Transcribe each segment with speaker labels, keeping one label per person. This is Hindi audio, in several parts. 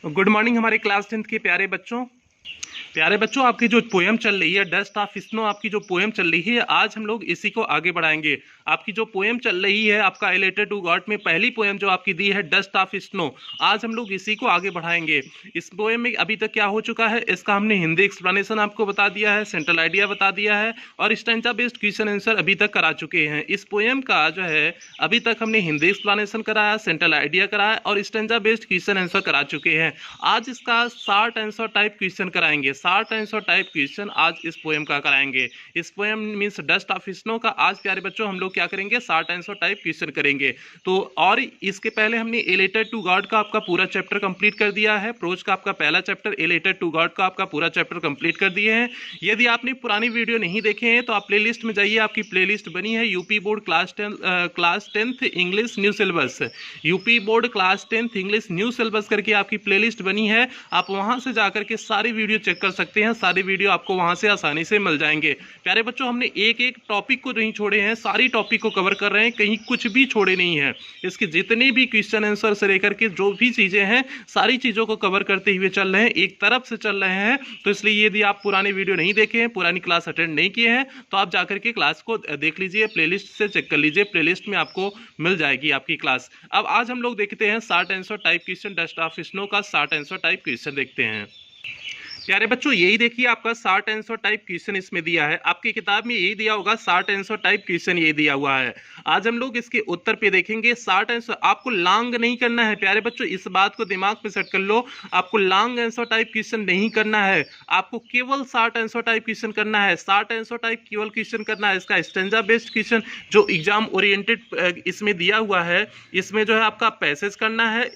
Speaker 1: गुड मॉर्निंग हमारे क्लास 10th के प्यारे बच्चों आपकी जो पोएम चल रही है डस्ट ऑफ स्नो, आपकी जो पोएम चल रही है आज हम लोग इसी को आगे बढ़ाएंगे। आपकी जो पोएम चल रही है आपका रिलेटेड टू गॉड में पहली पोएम जो आपकी दी है डस्ट ऑफ स्नो, आज हम लोग इसी को आगे बढ़ाएंगे। इस पोएम में अभी तक क्या हो चुका है इसका हमने हिंदी एक्सप्लेनेशन आपको बता दिया है, सेंट्रल आइडिया बता दिया है और स्टैंजा बेस्ड क्वेश्चन आंसर अभी तक करा चुके हैं। इस पोएम का जो है अभी तक हमने हिंदी एक्सप्लेनेशन कराया, सेंट्रल आइडिया कराया और स्टैंजा बेस्ड क्वेश्चन आंसर करा चुके हैं। आज इसका 60 आंसर टाइप क्वेश्चन कराएंगे, 60 आंसर टाइप क्वेश्चन आज इस पोएम का कराएंगे। इस poem means dust of snow का आज प्यारे बच्चों हम लोग क्या करेंगे 60 आंसर टाइप क्वेश्चन करेंगे। तो और इसके पहले हमने ए लेटर टू गॉड का आपका पूरा चैप्टर कंप्लीट कर दिया है, प्रोज का आपका पहला chapter, a letter to God का आपका पूरा चैप्टर कंप्लीट कर दिए हैं। यदि आपने पुरानी वीडियो नहीं देखे हैं तो आप प्लेलिस्ट में जाइए, आपकी प्लेलिस्ट बनी है UP board class 10th English new syllabus, UP board class 10th English new syllabus करके आपकी प्लेलिस्ट बनी है। आप वहां से जाकर के सारी वीडियो चेक कर सकते हैं, सारी वीडियो आपको वहां से आसानी से मिल जाएंगे। प्यारे बच्चों हमने एक एक टॉपिक को नहीं छोड़े हैं, सारी टॉपिक को कवर कर रहे हैं, कहीं कुछ भी छोड़े नहीं है। इसके जितने भी क्वेश्चन आंसर से लेकर के जो भी चीजें हैं सारी चीजों को कवर करते हुए चल रहे हैं, एक तरफ से चल रहे हैं। तो इसलिए यदि आप पुरानी वीडियो नहीं देखे हैं, पुरानी क्लास अटेंड नहीं किए हैं तो आप जाकर के क्लास को देख लीजिए, प्लेलिस्ट से चेक कर लीजिए, प्लेलिस्ट में आपको मिल जाएगी आपकी क्लास। अब आज हम लोग देखते हैं 60 answer type question, dust of snow का 60 आंसर टाइप क्वेश्चन देखते हैं। प्यारे बच्चों यही देखिए आपका 60 आंसर टाइप क्वेश्चन इसमें दिया है, आपकी किताब में यही दिया होगा 60 आंसर टाइप क्वेश्चन ये दिया हुआ है। आज हम लोग इसके उत्तर पे देखेंगे। 60 आंसर आपको लॉन्ग नहीं करना है प्यारे बच्चों, इस बात को दिमाग में सेट कर लो, आपको लॉन्ग आंसर टाइप क्वेश्चन नहीं करना है, आपको केवल 60 आंसर टाइप क्वेश्चन करना है। 60 आंसर टाइप केवल क्वेश्चन करना है। इसका स्टैंजा बेस्ड क्वेश्चन जो एग्जाम ओरिएंटेड इसमें दिया हुआ है, इसमें जो है आपका पैसेज करना है,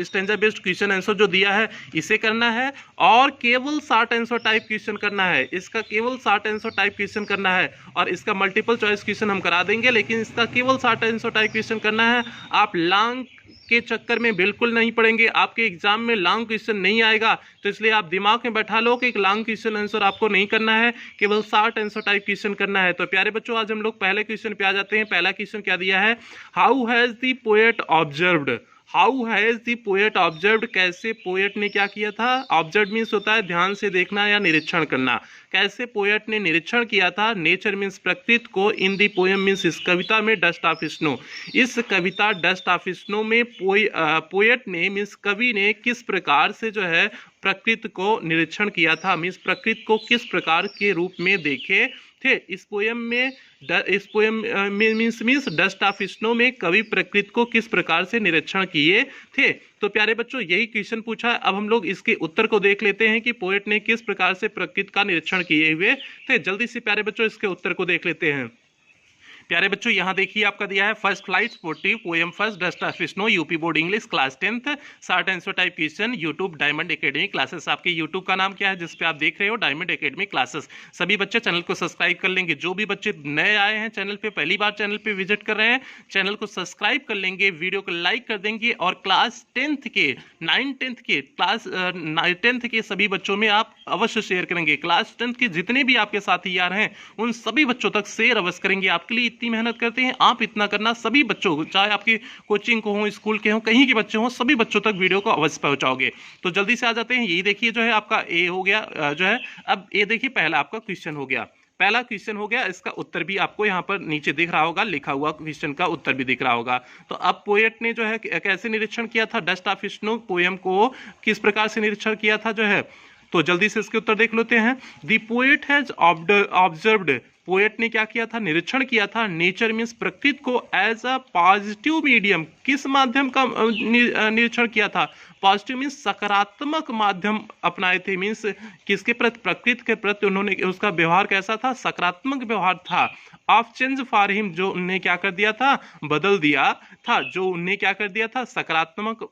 Speaker 1: स्टैंजा बेस्ड क्वेश्चन आंसर जो दिया है इसे करना है और केवल 60 आंसर टाइप क्वेश्चन करना है। इसका केवल 60 आंसर टाइप क्वेश्चन करना है और इसका मल्टीपल चॉइस क्वेश्चन हम करा देंगे, लेकिन इसका केवल 60 आंसर टाइप क्वेश्चन करना है। आप लॉन्ग के चक्कर में बिल्कुल नहीं पड़ेंगे, आपके एग्जाम में लॉन्ग क्वेश्चन नहीं आएगा, तो इसलिए आप दिमाग में बैठा लो कि एक लॉन्ग क्वेश्चन आंसर आपको नहीं करना है, केवल 60 आंसर टाइप क्वेश्चन करना है। तो प्यारे बच्चों आज हम लोग पहले क्वेश्चन पे आ जाते हैं। पहला क्वेश्चन क्या दिया है, how has the poet observed, how has the poet observed, कैसे पोएट ने क्या किया था। ऑब्जर्व मीन्स होता है ध्यान से देखना या निरीक्षण करना, कैसे पोएट ने निरीक्षण किया था। नेचर मीन्स प्रकृति को, इन दी पोएम मीन्स इस कविता में डस्ट ऑफ स्नो, इस कविता डस्ट ऑफ स्नो में पोएट ने मीन्स कवि ने किस प्रकार से जो है प्रकृति को निरीक्षण किया था, मीन्स प्रकृति को किस प्रकार के रूप में देखे थे। इस पोएम में मीन्स डस्ट ऑफ स्नो में कवि प्रकृति को किस प्रकार से निरीक्षण किए थे। तो प्यारे बच्चों यही क्वेश्चन पूछा है। अब हम लोग इसके उत्तर को देख लेते हैं कि पोएट ने किस प्रकार से प्रकृति का निरीक्षण किए हुए थे। जल्दी से प्यारे बच्चों इसके उत्तर को देख लेते हैं। प्यारे बच्चों यहाँ देखिए आपका दिया है first flight sportive poem first dust of snow, UP board English class 10th, 60 answer type question, YouTube diamond academy classes. आपके यूट्यूब का नाम क्या है जिस पे आप देख रहे हो, डायमंड एकेडमी क्लासेस। सभी बच्चे चैनल को सब्सक्राइब कर लेंगे, जो भी बच्चे नए आए हैं चैनल पे, पहली बार चैनल पे विजिट कर रहे हैं, चैनल को सब्सक्राइब कर लेंगे, वीडियो को लाइक कर देंगे और क्लास 10th के 9th के क्लास 10th के सभी बच्चों में आप अवश्य शेयर करेंगे। क्लास 10th के जितने भी आपके साथी यार हैं उन सभी बच्चों तक शेयर अवश्य करेंगे। आपके लिए इतनी मेहनत करते हैं, आप इतना करना, सभी बच्चों को, चाहे आपकी कोचिंग को हो, स्कूल के हो, कहीं के बच्चे हो, सभी बच्चों तक वीडियो को अवश्य पहुंचाओगे। तो जल्दी से आ जाते हैं। यही देखिए जो है आपका ए हो गया जो है। अब ए देखिए पहला आपका क्वेश्चन हो गया, पहला क्वेश्चन हो गया, इसका उत्तर भी आपको यहाँ पर नीचे दिख रहा होगा, लिखा हुआ क्वेश्चन का उत्तर भी दिख रहा होगा। तो अब पोएट ने जो है कैसे निरीक्षण किया था डस्ट ऑफ स्नो पोएम को, किस प्रकार से निरीक्षण किया था जो है। तो जल्दी से इसके उत्तर देख लेते हैं। The poet has observed, poet ने क्या किया था, निरीक्षण किया था। नेचर मीन्स प्रकृति को एज अ पॉजिटिव मीडियम, किस माध्यम का निरीक्षण किया था, पॉजिटिव मीन्स सकारात्मक माध्यम अपनाए थे, मीन्स किसके प्रति, प्रकृति के प्रति उन्होंने, उसका व्यवहार कैसा था, सकारात्मक व्यवहार था। ऑफ चेंज फॉर हिम, जो उन्हें क्या कर दिया था, बदल दिया था, जो उन्हें क्या कर दिया था, सकारात्मक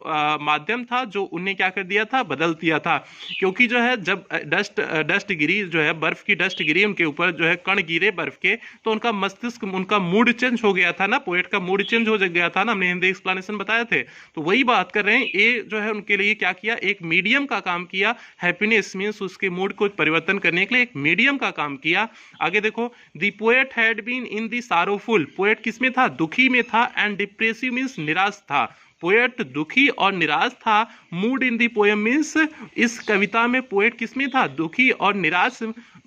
Speaker 1: माध्यम था, जो उन्हें क्या कर दिया था, बदल दिया था। क्योंकि जो है जब डस्ट गिरी, जो है बर्फ की डस्ट गिरी उनके ऊपर, जो है कण गिरे बर्फ के, तो उनका मस्तिष्क, उनका मूड चेंज हो गया था ना, पोएट का मूड चेंज हो गया था ना, हमने हिंदी एक्सप्लेनेशन बताए थे। तो वही बात कर रहे हैं, ये जो है उनके लिए क्या किया, एक मीडियम का काम किया। हैप्पीनेस मीन्स उसके मूड को परिवर्तन करने के लिए एक मीडियम का काम किया। आगे देखो, the poet had been in the sorrowful, poet किसमें था, दुखी में था, एंड डिप्रेसिव मीन्स निराश था। पोएट दुखी और निराश था। मूड इन दी पोएम मीन्स इस कविता में पोएट किसमें था? दुखी और निराश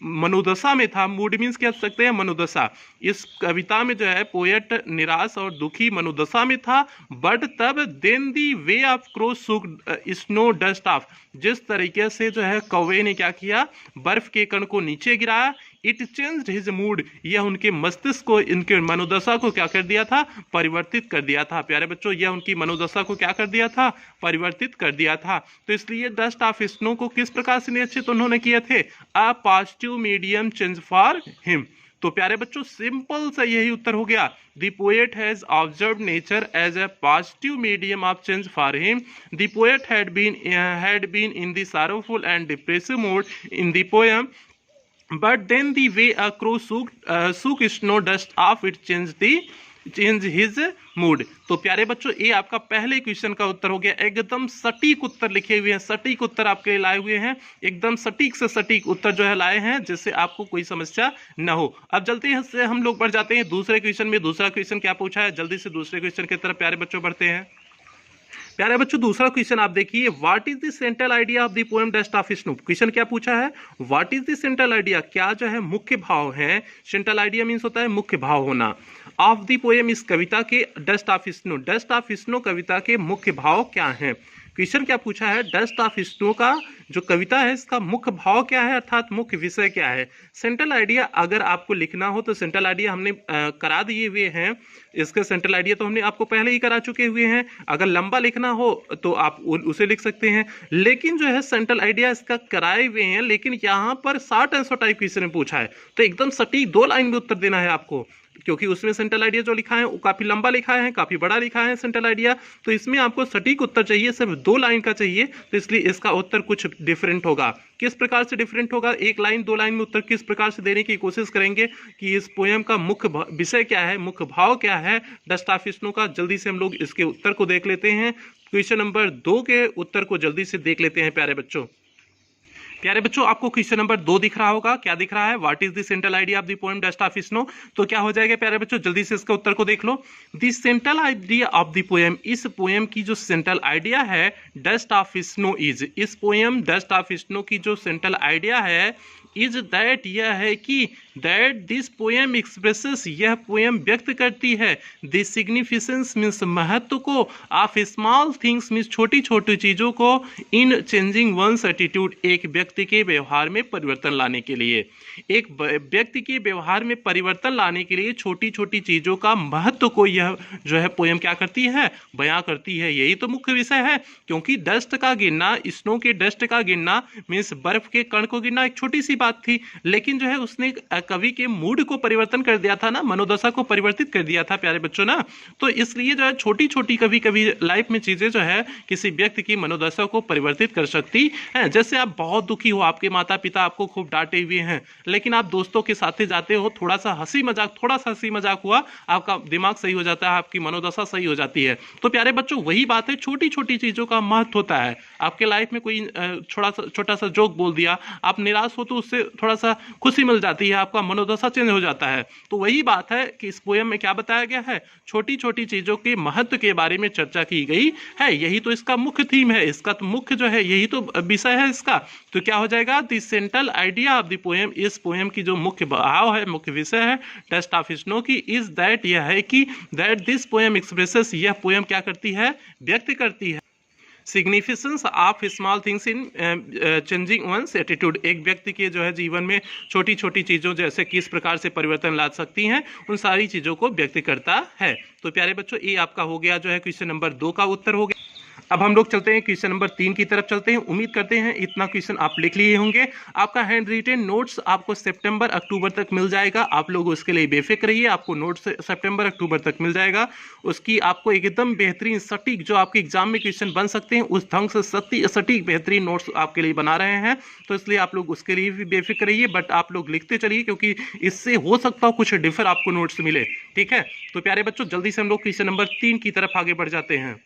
Speaker 1: मनोदशा में था। मूड मीन्स क्या सकते हैं? मनोदशा। इस कविता में जो है पोएट निराश और दुखी मनोदशा में था। बट तब then the way of crow shook snow dust of, जिस तरीके से जो है कौवे ने क्या किया? बर्फ के कण को नीचे गिराया। इट चेंज्ड हिज मूड, यह उनके मस्तिष्क को, इनके मनोदशा को क्या कर दिया था? परिवर्तित कर दिया था। प्यारे बच्चों, यह उनकी मनोदशा को क्या कर दिया था? परिवर्तित कर दिया था। तो इसलिए डस्ट ऑफ स्नो को किस प्रकार से निश्चित उन्होंने किए थे? A positive medium change for him. तो प्यारे बच्चों, सिंपल सा यही उत्तर हो गया। The poet has observed nature as a positive medium of change for him. The poet had been in the sorrowful and depressive mood in the poem, but then the way a crow shook snow dust off, it changed his mood। तो प्यारे बच्चों, ये आपका पहले क्वेश्चन का उत्तर हो गया। एकदम सटीक उत्तर लिखे हुए हैं, सटीक उत्तर आपके लिए लाए हुए हैं, एकदम सटीक से सटीक उत्तर जो है लाए हैं, जिससे आपको कोई समस्या न हो। अब जल्दी से हम लोग बढ़ जाते हैं दूसरे क्वेश्चन में। दूसरा क्वेश्चन क्या पूछा है, जल्दी से दूसरे क्वेश्चन की तरफ प्यारे बच्चों बढ़ते हैं। प्यारे बच्चों, दूसरा क्वेश्चन आप देखिए, what is the central idea of the poem dust of snow. Question क्या पूछा है? What is the central idea, क्या जो है मुख्य भाव है? सेंट्रल आइडिया मीन्स होता है मुख्य भाव होना। ऑफ द पोएम, इस कविता के, dust of snow, dust of snow कविता के मुख्य भाव क्या हैं? क्वेश्चन क्या पूछा है? डस्ट ऑफ स्नो का जो कविता है इसका मुख्य भाव क्या है, अर्थात मुख्य विषय क्या है? सेंट्रल आइडिया अगर आपको लिखना हो तो सेंट्रल आइडिया हमने करा दिए हुए हैं। इसका सेंट्रल आइडिया तो हमने आपको पहले ही करा चुके हुए हैं। अगर लंबा लिखना हो तो आप उसे लिख सकते हैं, लेकिन जो है सेंट्रल आइडिया इसका कराए हुए हैं, लेकिन यहाँ पर शॉर्ट आंसर टाइप क्वेश्चन में पूछा है, तो एकदम सटीक 2 लाइन में उत्तर देना है आपको, क्योंकि उसमें सेंट्रल आइडिया जो लिखा है वो काफी लंबा लिखा है, काफी बड़ा लिखा है सेंट्रल आइडिया। तो इसमें आपको सटीक उत्तर चाहिए, सिर्फ 2 लाइन का चाहिए, तो इसलिए इसका उत्तर कुछ डिफरेंट होगा। किस प्रकार से डिफरेंट होगा? 1 लाइन 2 लाइन में उत्तर किस प्रकार से देने की कोशिश करेंगे कि इस पोएम का मुख्य विषय क्या है, मुख्य भाव क्या है डस्ट ऑफ स्नो का। जल्दी से हम लोग इसके उत्तर को देख लेते हैं। क्वेश्चन नंबर 2 के उत्तर को जल्दी से देख लेते हैं प्यारे बच्चों। प्यारे बच्चों, आपको क्वेश्चन नंबर 2 दिख रहा होगा। क्या दिख रहा है? What is the central idea of the poem dust of snow. तो क्या हो जाएगा प्यारे बच्चों, जल्दी से इसका उत्तर को देख लो। The central idea of the poem, इस पोएम की जो सेंट्रल आइडिया है डस्ट ऑफ स्नो इज, इस पोएम डस्ट ऑफ स्नो की जो सेंट्रल आइडिया है इज दैट, यह है कि दैट दिस पोएम एक्सप्रेसेस, यह पोएम व्यक्त करती है द सिग्निफिकेंस मीन्स महत्व को, ऑफ स्मॉल थिंग्स मीन्स छोटी छोटी चीजों को, इन चेंजिंग वंस एटीट्यूड, एक व्यक्ति के व्यवहार में परिवर्तन लाने के लिए, एक व्यक्ति के व्यवहार में परिवर्तन लाने के लिए छोटी छोटी चीजों का महत्व को यह जो है पोएम क्या करती है? बयां करती है। यही तो मुख्य विषय है, क्योंकि डस्ट का गिरना, स्नो के डस्ट का गिरना मीन्स बर्फ के कण को गिरना एक छोटी सी बात थी, लेकिन जो है उसने कवि के मूड को परिवर्तन कर दिया था ना, मनोदशा को परिवर्तित कर दिया था प्यारे बच्चों ना। तो इसलिए जो है छोटी छोटी कभी कभी लाइफ में चीजें जो है किसी व्यक्ति की मनोदशा को परिवर्तित कर सकती है। जैसे आप बहुत दुखी हो, आपके माता पिता आपको खूब डांटे हुए हैं, लेकिन आप दोस्तों के साथ जाते हो, थोड़ा सा हंसी मजाक हुआ, आपका दिमाग सही हो जाता है, आपकी मनोदशा सही हो जाती है। तो प्यारे बच्चों, वही बात है, छोटी छोटी चीजों का महत्व होता है। आपके लाइफ में कोई छोटा सा जोक बोल दिया, आप निराश हो तो उससे थोड़ा सा खुशी मिल जाती है, आपका मनोदशा चेंज हो जाता है। तो वही बात है कि इस पोएम में क्या बताया गया है, छोटी छोटी चीजों के महत्व के बारे में चर्चा की गई है। यही तो इसका मुख्य थीम है, इसका तो मुख्य जो है यही तो विषय है इसका। तो क्या हो जाएगा? The central idea of the poem, इस पोएम की जो मुख्य भाव है, मुख्य विषय है डस्ट ऑफ स्नो की, इज दैट, यह है कि दैट दिस पोएम एक्सप्रेसेस, यह पोएम क्या करती है? व्यक्त करती है significance of small things in changing one's attitude, एक व्यक्ति के जो है जीवन में छोटी छोटी चीज़ों जैसे किस प्रकार से परिवर्तन ला सकती हैं, उन सारी चीज़ों को व्यक्त करता है। तो प्यारे बच्चों, ये आपका हो गया जो है क्वेश्चन नंबर 2 का उत्तर हो गया। अब हम लोग चलते हैं क्वेश्चन नंबर 3 की तरफ चलते हैं। उम्मीद करते हैं इतना क्वेश्चन आप लिख लिए होंगे। आपका हैंड रिटेन नोट्स आपको सितंबर अक्टूबर तक मिल जाएगा। आप लोग उसके लिए बेफिक्र रहिए, आपको नोट्स सितंबर अक्टूबर तक मिल जाएगा। उसकी आपको एकदम बेहतरीन सटीक जो आपके एग्जाम में क्वेश्चन बन सकते हैं, उस ढंग से सटीक बेहतरीन नोट्स आपके लिए बना रहे हैं। तो इसलिए आप लोग उसके लिए भी बेफिक्र रहिए, बट आप लोग लिखते चलिए, क्योंकि इससे हो सकता हो कुछ डिफर आपको नोट्स मिले। ठीक है, तो प्यारे बच्चों, जल्दी से हम लोग क्वेश्चन नंबर 3 की तरफ आगे बढ़ जाते हैं।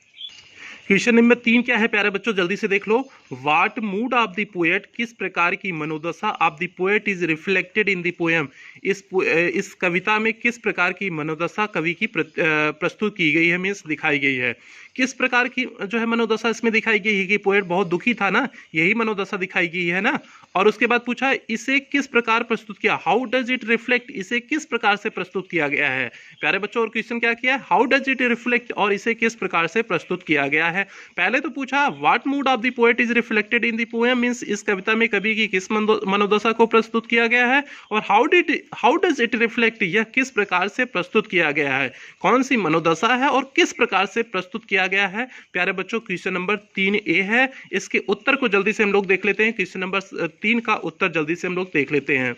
Speaker 1: क्वेश्चन नंबर 3 क्या है प्यारे बच्चों, जल्दी से देख लो। What mood of the poet, किस प्रकार की मनोदशा of the poet is reflected in the poem, इस कविता में किस प्रकार की मनोदशा कवि की प्रस्तुत की गई है, मीन्स दिखाई गई है। किस प्रकार की जो है मनोदशा इसमें दिखाई गई है कि पोएट बहुत दुखी था ना, यही मनोदशा दिखाई गई है ना। और उसके बाद पूछा इसे किस प्रकार प्रस्तुत किया, हाउ डज इट रिफ्लेक्ट, इसे किस प्रकार से प्रस्तुत किया गया है। प्यारे बच्चों और क्वेश्चन क्या किया है, हाउ डज इट रिफ्लेक्ट, और इसे किस प्रकार से प्रस्तुत किया गया है। पहले तो पूछा what mood of the poet is reflected in the poem, means इस कविता में कवि की किस मनोदशा को प्रस्तुत किया गया है। और हाउ डज इट रिफ्लेक्ट, यह किस प्रकार से प्रस्तुत किया गया है, कौन सी मनोदशा है और किस प्रकार से प्रस्तुत किया गया है। प्यारे बच्चों क्वेश्चन नंबर 3A है, इसके उत्तर को जल्दी से हम लोग देख लेते हैं। क्वेश्चन नंबर 3 का उत्तर जल्दी से हम लोग देख लेते हैं।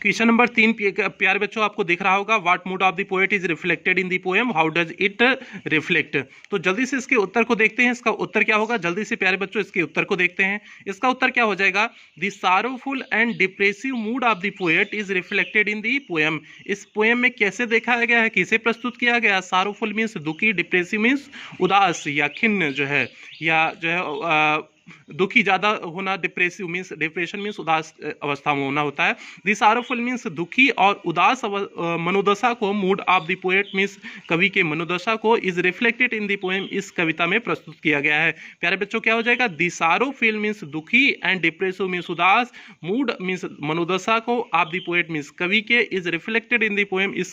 Speaker 1: क्वेश्चन नंबर 3 प्यारे बच्चों आपको दिख रहा होगा, what mood of the poet is reflected in the poem, how does it reflect. तो जल्दी से इसके उत्तर को देखते हैं, इसका उत्तर क्या होगा, जल्दी से प्यारे बच्चों इसके उत्तर को देखते हैं। इसका उत्तर क्या हो जाएगा, the sorrowful and depressive mood of the poet is reflected in the poem. इस पोएम में कैसे दिखाया गया है, किसे प्रस्तुत किया गया। सारोफुल मीन्स दुखी, डिप्रेसिव मीन्स उदास या खिन्न जो है, या जो है दुखी ज्यादा होना, डिप्रेसिव मीन्स डिप्रेशन मीन्स उदास अवस्था में होना होता है। द सारोफुल मीन्स दुखी और उदास मनोदशा को, mood of the poet means कवि के मनोदशा को, is reflected in the poem, इस कविता में प्रस्तुत किया गया है। प्यारे बच्चों क्या हो जाएगा, द सारोफुल मीन्स दुखी एंड डिप्रेसिव मीन्स उदास, मूड मीन्स मनोदशा को, ऑफ द पोएट मीन्स कवि के, is reflected in the poem, इस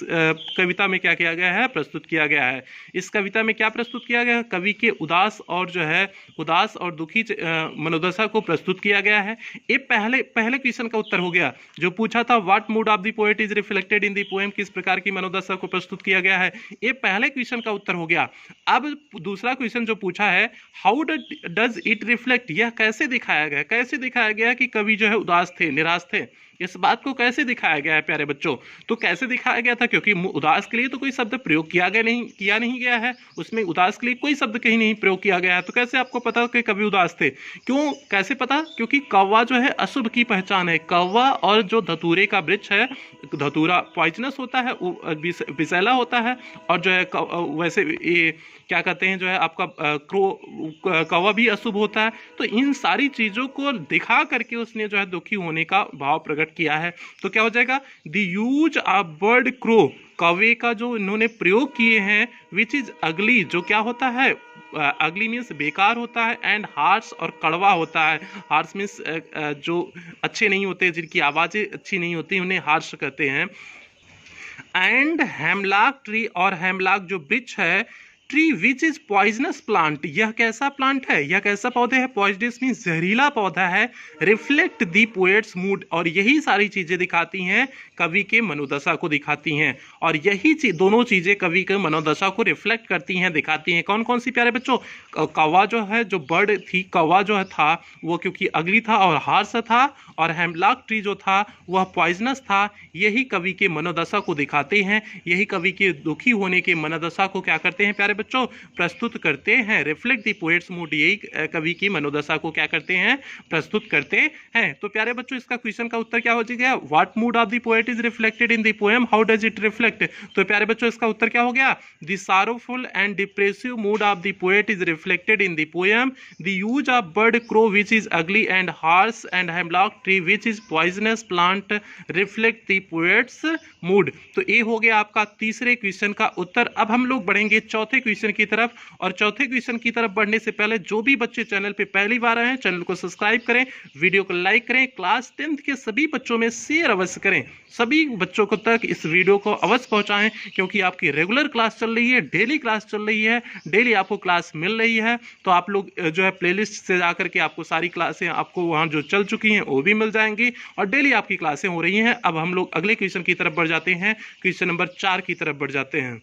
Speaker 1: कविता में क्या किया गया है, प्रस्तुत किया गया है। इस कविता में क्या प्रस्तुत किया गया है, कवि के उदास और जो है उदास और दुखी मनोदशा को प्रस्तुत किया गया है। ये पहले क्वेश्चन का उत्तर हो गया जो पूछा था, what mood of the poet is reflected in the poem, किस प्रकार की मनोदशा को प्रस्तुत किया गया है, ये पहले क्वेश्चन का उत्तर हो गया। अब दूसरा क्वेश्चन जो पूछा है, हाउ डज इट रिफ्लेक्ट, यह कैसे दिखाया गया, कैसे दिखाया गया कि कवि जो है उदास थे, निराश थे, इस बात को कैसे दिखाया गया है प्यारे बच्चों। तो कैसे दिखाया गया था, क्योंकि उदास के लिए तो कोई शब्द प्रयोग किया नहीं गया है, उसमें उदास के लिए कोई शब्द कहीं नहीं प्रयोग किया गया है। तो कैसे आपको पता कि कवि उदास थे, क्यों, कैसे पता, क्योंकि कौवा जो है अशुभ की पहचान है। कौवा और जो धतूरे का वृक्ष है, धतूरा पॉइजनस होता है, विषैला होता है, और जो है वैसे ये क्या कहते हैं जो है आपका कौवा भी अशुभ होता है। तो इन सारी चीजों को दिखा करके उसने जो है दुखी होने का भाव प्रकट किया है। तो क्या हो जाएगा, the use of bird crow, कौवे का जो इन्होंने प्रयोग किए हैं, विच इज अगली, जो क्या होता है, अगली मीन्स बेकार होता है, एंड हार्श और कड़वा होता है। हार्श मीन्स जो अच्छे नहीं होते, जिनकी आवाजें अच्छी नहीं होती, उन्हें हार्श कहते हैं। एंड हेमलॉक ट्री, और हेमलॉक जो वृक्ष है, tree which is poisonous plant, यह कैसा प्लांट है, यह कैसा पौधा है, पॉइजनस मीन्स जहरीला पौधा है। रिफ्लेक्ट दी पोएट्स मूड, और यही सारी चीजें दिखाती हैं कवि के मनोदशा को दिखाती हैं, और यही दोनों चीजें कवि के मनोदशा को रिफ्लेक्ट करती हैं, दिखाती हैं। कौन कौन सी प्यारे बच्चों, कौवा जो है, जो बर्ड थी, कौवा जो है था वो क्योंकि अगली था और हार्श था, और हेमलॉक ट्री जो था वह पॉइजनस था। यही कवि के मनोदशा को दिखाते हैं, यही कवि के दुखी होने के मनोदशा को क्या करते हैं प्यारे बच्चों, प्रस्तुत करते हैं। रिफ्लेक्ट द पोएट्स मूड, यही कवि की मनोदशा को क्या करते हैं, प्रस्तुत करते हैं। तो प्यारे बच्चों इसका क्वेश्चन का उत्तर क्या हो जाएगा, what mood of the poet is reflected in the poem, how does it reflect. तो प्यारे बच्चों इसका उत्तर क्या हो गया, the sorrowful and depressive mood of the poet is reflected in the poem, the use of bird crow which is ugly and harsh, and hemlock tree which is poisonous plant reflect the poet's mood. तो ये हो गया आपका तीसरे क्वेश्चन का उत्तर। अब हम लोग बढ़ेंगे चौथे क्वेश्चन की तरफ, और चौथे क्वेश्चन की तरफ बढ़ने से पहले जो भी बच्चे चैनल पे पहली बार आए हैं, चैनल को सब्सक्राइब करें, वीडियो को लाइक करें, क्लास 10th के सभी बच्चों में शेयर अवश्य करें, सभी बच्चों को तक इस वीडियो को अवश्य पहुंचाएं, क्योंकि आपकी रेगुलर क्लास चल रही है, डेली क्लास चल रही है, डेली आपको क्लास मिल रही है। तो आप लोग जो है प्लेलिस्ट से जाकर के आपको सारी क्लासें आपको वहाँ जो चल चुकी हैं वो भी मिल जाएंगी, और डेली आपकी क्लासें हो रही हैं। अब हम लोग अगले क्वेश्चन की तरफ बढ़ जाते हैं, क्वेश्चन नंबर 4 की तरफ बढ़ जाते हैं।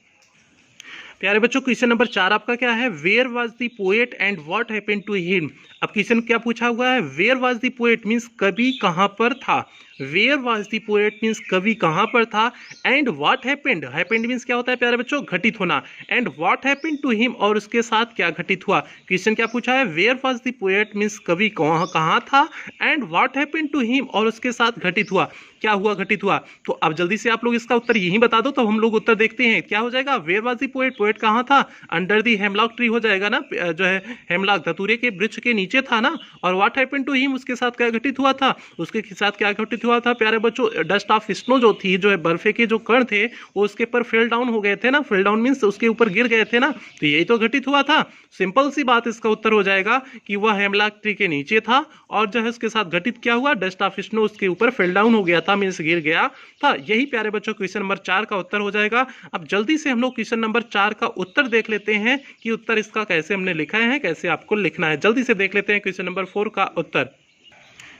Speaker 1: प्यारे बच्चों क्वेश्चन नंबर 4 आपका क्या है, where was the poet and what happened to him. अब क्वेश्चन क्या पूछा हुआ है, where was the poet means कवि कहाँ पर था, where was the poet means कवि कहाँ पर था, and what happened, happened means क्या होता है प्यारे बच्चों, घटित होना, and what happened to him, और उसके साथ क्या घटित हुआ। क्वेश्चन क्या पूछा है, where was the poet means कवि कहाँ था, and what happened to him, और उसके साथ घटित हुआ। क्या हुआ, घटित हुआ। तो अब जल्दी से आप लोग इसका उत्तर यही बता दो, तो हम लोग उत्तर देखते हैं क्या हो जाएगा। Where was the poet, poet कहाँ था, अंडर दी हेमलॉक ट्री हो जाएगा ना, जो है हेमलॉक धतूरे के वृक्ष के नीचे था ना। और व्हाट हैपेंड टू हिम, उसके साथ क्या घटित हुआ था, उसके साथ क्या घटित हुआ था प्यारे बच्चों, डस्ट ऑफ स्नो जो थी, जो है बर्फे के जो कण थे वो उसके ऊपर फेल डाउन हो गए थे ना, फेल डाउन मींस उसके ऊपर गिर गए थे ना, तो यही तो घटित हुआ था। सिंपल सी बात, इसका उत्तर हो जाएगा कि वह हेमलॉक ट्री के नीचे था और जो है उसके साथ घटित क्या हुआ, डस्ट ऑफ स्नो उसके ऊपर फेल डाउन हो गया था, मींस गिर गया था। यही प्यारे बच्चों क्वेश्चन नंबर 4 का उत्तर हो जाएगा। अब जल्दी से हम लोग क्वेश्चन नंबर 4 का उत्तर देख लेते हैं कि उत्तर इसका कैसे हमने लिखा है, कैसे आपको लिखना है। जल्दी से देख लेते हैं क्वेश्चन नंबर 4 का उत्तर।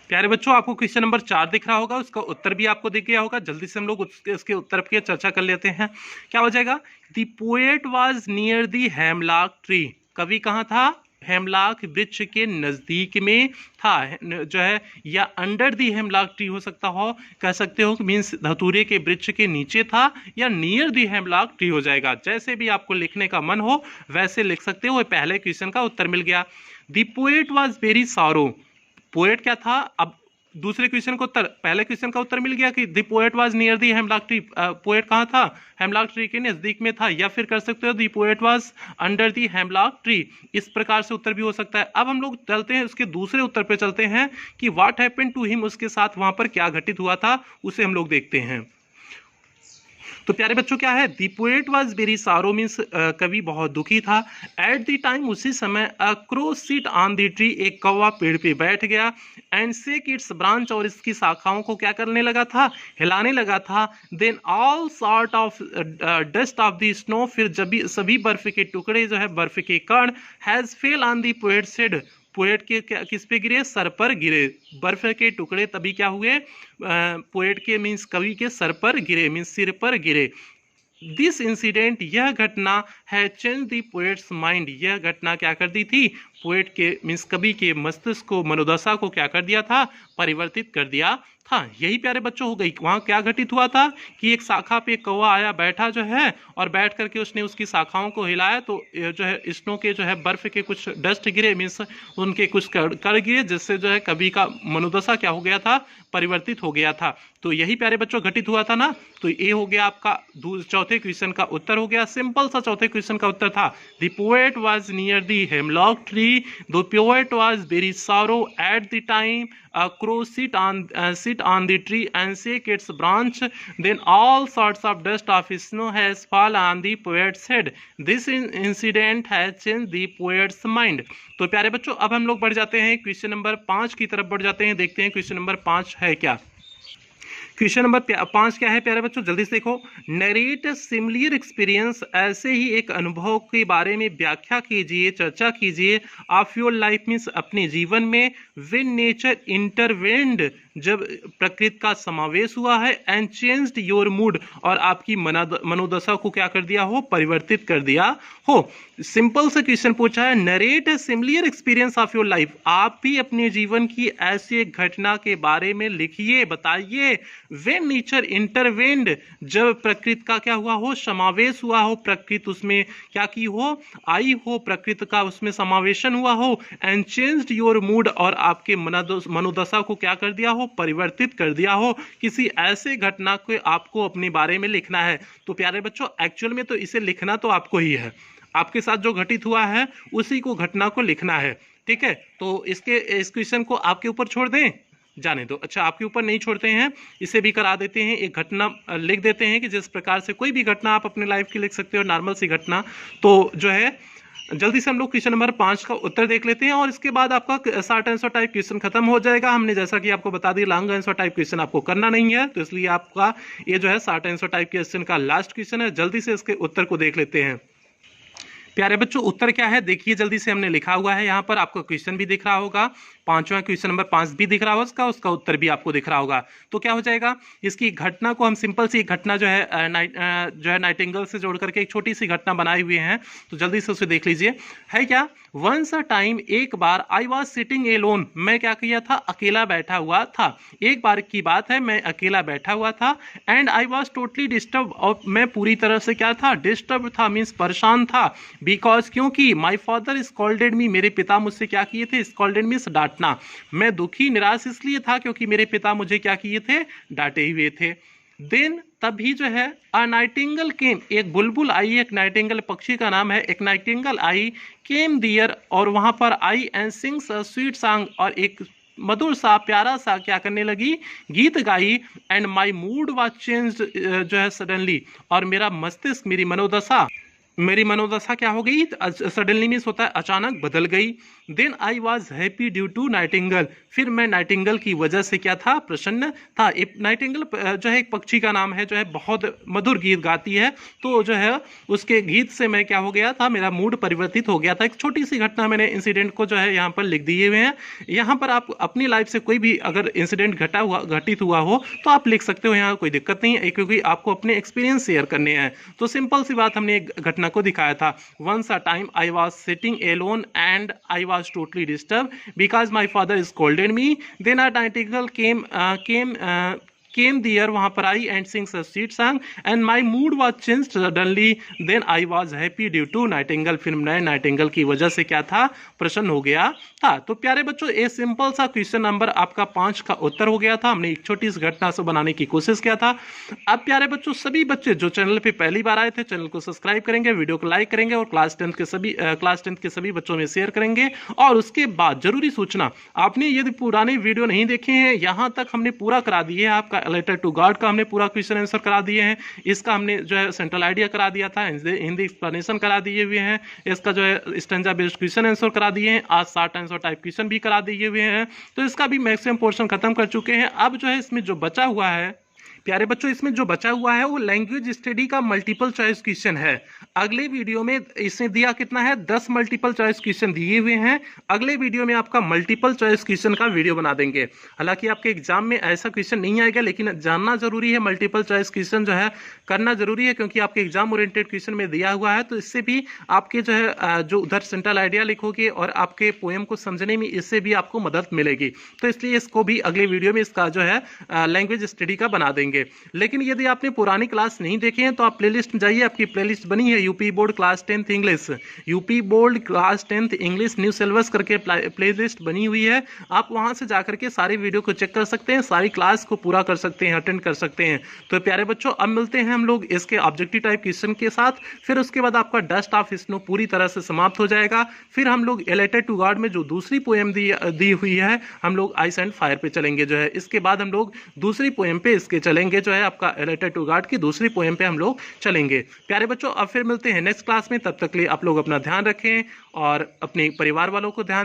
Speaker 1: प्यारे बच्चों, आपको क्वेश्चन नंबर 4 दिख रहा होगा, उसका उत्तर भी आपको दिख गया होगा। जल्दी से हम लोग इसके उत्तर की चर्चा कर लेते हैं। क्या हो जाएगा, the poet was near the hemlock tree, कवि कहाँ था, हेमलॉक वृक्ष के नजदीक में था, जो है, या अंडर दी हेमलॉक ट्री हो सकता हो, कह सकते हो मीन्स धतूरे के वृक्ष के नीचे था, या नियर दी हेमलॉक ट्री हो जाएगा। जैसे भी आपको लिखने का मन हो वैसे लिख सकते हो। पहले क्वेश्चन का उत्तर मिल गया। The poet was very sorrow, poet क्या था। अब दूसरे क्वेश्चन का उत्तर, पहले क्वेश्चन का उत्तर मिल गया कि the poet was near the hemlock tree, poet कहाँ था, हेमलॉक ट्री के नजदीक में था, या फिर कर सकते हो the poet was under the hemlock tree. इस प्रकार से उत्तर भी हो सकता है। अब हम लोग चलते हैं उसके दूसरे उत्तर पे चलते हैं कि व्हाट हैपेंड टू हिम, उसके साथ वहां पर क्या घटित हुआ था, उसे हम लोग देखते हैं। तो प्यारे बच्चों क्या है, दी पोएट वॉज वेरी सारो मीन्स कवि बहुत दुखी था। एट द टाइम, उसी समय, a crow sit on the tree, एक कौवा पेड़ पे बैठ गया, एंड शेक इट्स ब्रांच, और इसकी शाखाओं को क्या करने लगा था, हिलाने लगा था। Then all sort of dust of the snow, फिर जब सभी बर्फ के टुकड़े जो है, बर्फ के कण, has fell on the poets head, poet के किस पे गिरे, सर पर गिरे। बर्फ के टुकड़े तभी क्या हुए, पोएट के मीन्स कवि के सर पर गिरे, मीन्स सिर पर गिरे। दिस इंसिडेंट, यह घटना, है चेंज द पोएट्स माइंड, यह घटना क्या कर दी थी, पोएट के मीन्स कवि के मस्तिष्क को, मनोदशा को क्या कर दिया था, परिवर्तित कर दिया था। यही प्यारे बच्चों हो गई। वहाँ क्या घटित हुआ था कि एक शाखा पे कौवा आया, बैठा जो है, और बैठ करके उसने उसकी शाखाओं को हिलाया, तो जो है स्नो के जो है बर्फ के कुछ डस्ट गिरे, मीन्स उनके कुछ कण गिरे, जिससे जो है कवि का मनोदशा क्या हो गया था, परिवर्तित हो गया था। तो यही प्यारे बच्चों घटित हुआ था ना। तो ये हो गया आपका चौथे क्वेश्चन का उत्तर हो गया। सिंपल सा चौथे क्वेश्चन का उत्तर था, the poet was near the hemlock tree, the poet was very sorrow at the time, a crow sit on the tree and shake its branch, then all sorts of dust of snow has fallen on the poet's head. This incident has changed the poet's mind. तो प्यारे बच्चों, अब हम लोग बढ़ जाते हैं क्वेश्चन नंबर 5 की तरफ बढ़ जाते हैं। देखते हैं क्वेश्चन नंबर 5 है क्या। क्वेश्चन नंबर 5 क्या है प्यारे बच्चों, जल्दी से देखो। नरेट सिमिलर एक्सपीरियंस, ऐसे ही एक अनुभव के बारे में व्याख्या कीजिए, चर्चा कीजिए, ऑफ योर लाइफ मीन्स अपने जीवन में, व्हेन नेचर इंटरवेंड, जब प्रकृति का समावेश हुआ है, एंड चेंज्ड योर मूड, और आपकी मनोदशा को क्या कर दिया हो, परिवर्तित कर दिया हो। सिंपल सा क्वेश्चन पूछा है, narrate similar experience of your life, आप भी अपने जीवन की ऐसी एक घटना के बारे में लिखिए, बताइए। व्हेन नेचर इंटरवेंड, जब प्रकृति का क्या हुआ हो, समावेश हुआ हो, प्रकृति उसमें क्या की हो, आई हो, प्रकृति का उसमें समावेशन हुआ हो, एंड चेंज्ड योर मूड, और आपके मनोदशा को क्या कर दिया हो, परिवर्तित कर दिया हो। किसी ऐसे घटना को आपको अपने बारे में लिखना है। तो प्यारे बच्चों, एक्चुअल में तो इसे लिखना तो आपको ही है, आपके साथ जो घटित हुआ है उसी को, घटना को लिखना है, ठीक है। तो इस क्वेश्चन को आपके ऊपर छोड़ दें, जाने दो। अच्छा, आपके ऊपर नहीं छोड़ते हैं, इसे भी करा देते हैं। एक घटना लिख देते हैं कि जिस प्रकार से कोई भी घटना आप अपने लाइफ की लिख सकते हो, नॉर्मल सी घटना। तो जो है जल्दी से हम लोग क्वेश्चन नंबर 5 का उत्तर देख लेते हैं, और इसके बाद आपका शॉर्ट आंसर टाइप क्वेश्चन खत्म हो जाएगा। हमने जैसा कि आपको बता दिया, लॉन्ग आंसर टाइप क्वेश्चन आपको करना नहीं है, तो इसलिए आपका ये जो है शॉर्ट आंसर टाइप क्वेश्चन का लास्ट क्वेश्चन है। जल्दी से इसके उत्तर को देख लेते हैं। प्यारे बच्चों, उत्तर क्या है देखिए, जल्दी से हमने लिखा हुआ है यहाँ पर, आपको क्वेश्चन भी दिख रहा होगा, 5वां क्वेश्चन नंबर 5 भी दिख रहा होगा, उसका उत्तर भी आपको दिख रहा होगा। तो क्या हो जाएगा, इसकी घटना को हम सिंपल सी घटना जो है नाइटिंगेल से जोड़ करके एक छोटी सी घटना बनाए हुए हैं, तो जल्दी से उसे देख लीजिए। है क्या, वंस अ टाइम, एक बार, आई वॉज सिटिंग एलोन, मैं क्या किया था, अकेला बैठा हुआ था। एक बार की बात है, मैं अकेला बैठा हुआ था। And I was totally disturb, और मैं पूरी तरह से क्या था, डिस्टर्ब था, मीन्स परेशान था। बिकॉज, क्योंकि माई फादर स्कॉल्डेड मी, मेरे पिता मुझसे क्या किए थे, स्कॉल्डेड मीन्स डांटना। मैं दुखी निराश इसलिए था क्योंकि मेरे पिता मुझे क्या किए थे, डांटे हुए थे। देन तभी जो है अ नाइटिंगल केम, एक बुलबुल आई, एक नाइटिंगल पक्षी का नाम है, एक नाइटिंगल आई, केम दियर, और वहां पर आई and sings a sweet song, और एक मधुर सा प्यारा सा क्या करने लगी, गीत गाई। And my mood was changed, जो है सडनली, और मेरा मस्तिष्क, मेरी मनोदशा क्या हो गई, सडनली मीन्स होता है अचानक बदल गई। Then I was happy due to nightingale, फिर मैं नाइटिंगल की वजह से क्या था, प्रसन्न था। नाइटिंगल जो है एक पक्षी का नाम है, जो है बहुत मधुर गीत गाती है, तो जो है उसके गीत से मैं क्या हो गया था, मेरा मूड परिवर्तित हो गया था। एक छोटी सी घटना, मैंने इंसिडेंट को जो है यहाँ पर लिख दिए हुए हैं। यहाँ पर आप अपनी लाइफ से कोई भी अगर इंसिडेंट घटित हुआ हो तो आप लिख सकते हो, यहाँ कोई दिक्कत नहीं है, क्योंकि आपको अपने एक्सपीरियंस शेयर करने हैं। तो सिंपल सी बात, हमने एक घटना को दिखाया था। Once a time I was sitting alone and I was totally disturb because my father scolded me. Then a nightingale came there, वहां पर आई and sings a sweet song and my mood was changed suddenly. Then I was happy due to nightingale, फिर मैं नाइटिंगल की वजह से क्या था, प्रसन्न हो गया था। तो प्यारे बच्चों, ये सिंपल सा क्वेश्चन नंबर आपका 5 का उत्तर हो गया था। हमने एक छोटी सी घटना से बनाने की कोशिश किया था। अब प्यारे बच्चों, सभी बच्चे जो चैनल पे पहली बार आए थे, चैनल को सब्सक्राइब करेंगे, वीडियो को लाइक करेंगे, और क्लास टेंथ के सभी बच्चों में शेयर करेंगे। और उसके बाद जरूरी सूचना, आपने यदि पुराने वीडियो नहीं देखे हैं, यहाँ तक हमने पूरा करा दिए है। आपका रिलेटेड टू गॉड का हमने पूरा क्वेश्चन आंसर करा दिए हैं। इसका हमने जो है सेंट्रल आइडिया करा दिया था, हिंदी एक्सप्लेनेशन करा दिए हुए हैं। इसका जो है स्टैंजा बेस्ड क्वेश्चन आंसर करा दिए हैं। आज शॉर्ट आंसर टाइप क्वेश्चन भी करा दिए हुए हैं। तो इसका भी मैक्सिमम पोर्शन खत्म कर चुके हैं। अब जो है इसमें जो बचा हुआ है प्यारे बच्चों, इसमें जो बचा हुआ है वो लैंग्वेज स्टडी का मल्टीपल चॉइस क्वेश्चन है। अगले वीडियो में इसने दिया कितना है, 10 मल्टीपल चॉइस क्वेश्चन दिए हुए हैं। अगले वीडियो में आपका मल्टीपल चॉइस क्वेश्चन का वीडियो बना देंगे। हालांकि आपके एग्जाम में ऐसा क्वेश्चन नहीं आएगा, लेकिन जानना जरूरी है, मल्टीपल चॉइस क्वेश्चन जो है करना जरूरी है, क्योंकि आपके एग्जाम ओरिएंटेड क्वेश्चन में दिया हुआ है। तो इससे भी आपके जो है जो उधर सेंट्रल आइडिया लिखोगे और आपके पोएम को समझने में इससे भी आपको मदद मिलेगी। तो इसलिए इसको भी अगले वीडियो में इसका जो है लैंग्वेज स्टडी का बना देंगे। लेकिन यदि आपने पुरानी क्लास नहीं देखे हैं तो आप प्लेलिस्ट में जाइए, आपकी प्लेलिस्ट बनी है UP board class 10th English, UP board class 10th English new syllabus करके प्लेलिस्ट बनी हुई है। आप वहां से जाकर के सारी वीडियो को चेक कर सकते हैं, सारी क्लास को पूरा कर सकते हैं, अटेंड कर सकते हैं। तो प्यारे बच्चों, अब मिलते हैं हम लोग इसके ऑब्जेक्टिव टाइप क्वेश्चन के साथ। फिर उसके बाद आपका डस्ट ऑफ स्नो पूरी तरह से समाप्त हो जाएगा। फिर हम लोग रिलेटेड टू गॉड में जो दूसरी पोएम दी हुई है, हम लोग आइस एंड फायर पे चलेंगे जो है। इसके बाद हम लोग दूसरी पोएम पे इसके चलेंगे जो है, आपका रिलेटेड टू गॉड की दूसरी पोएम पे हम लोग चलेंगे। प्यारे बच्चों, अब फिर मिलते हैं नेक्स्ट क्लास में। तब तक लिए आप लोग अपना ध्यान रखें और अपने परिवार वालों को ध्यान